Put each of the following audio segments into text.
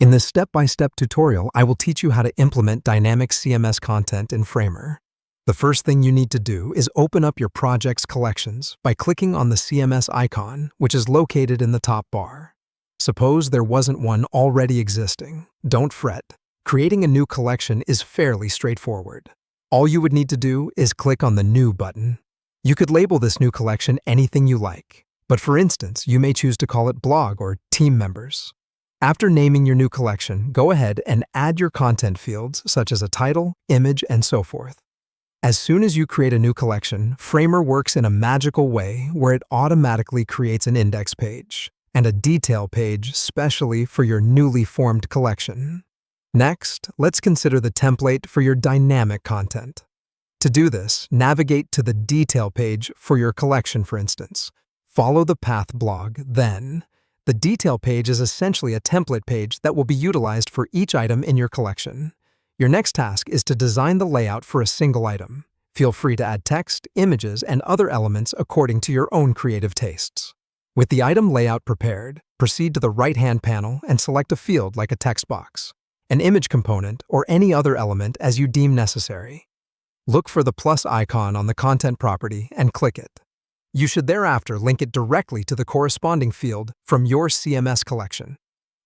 In this step-by-step tutorial, I will teach you how to implement dynamic CMS content in Framer. The first thing you need to do is open up your project's collections by clicking on the CMS icon, which is located in the top bar. Suppose there wasn't one already existing. Don't fret. Creating a new collection is fairly straightforward. All you would need to do is click on the New button. You could label this new collection anything you like, but for instance, you may choose to call it Blog or Team Members. After naming your new collection, go ahead and add your content fields such as a title, image, and so forth. As soon as you create a new collection, Framer works in a magical way where it automatically creates an index page and a detail page specially for your newly formed collection. Next, let's consider the template for your dynamic content. To do this, navigate to the detail page for your collection, for instance. Follow the path blog, then. The detail page is essentially a template page that will be utilized for each item in your collection. Your next task is to design the layout for a single item. Feel free to add text, images, and other elements according to your own creative tastes. With the item layout prepared, proceed to the right-hand panel and select a field like a text box, an image component, or any other element as you deem necessary. Look for the plus icon on the content property and click it. You should thereafter link it directly to the corresponding field from your CMS collection.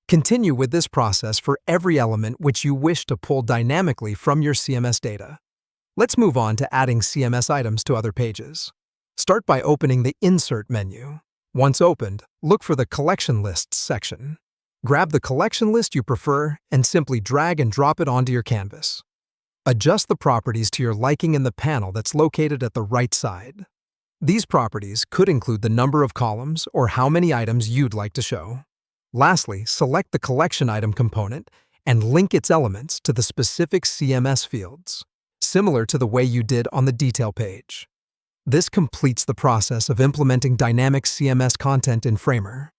Continue with this process for every element which you wish to pull dynamically from your CMS data. Let's move on to adding CMS items to other pages. Start by opening the Insert menu. Once opened, look for the Collection Lists section. Grab the collection list you prefer and simply drag and drop it onto your canvas. Adjust the properties to your liking in the panel that's located at the right side. These properties could include the number of columns or how many items you'd like to show. Lastly, select the collection item component and link its elements to the specific CMS fields, similar to the way you did on the detail page. This completes the process of implementing dynamic CMS content in Framer.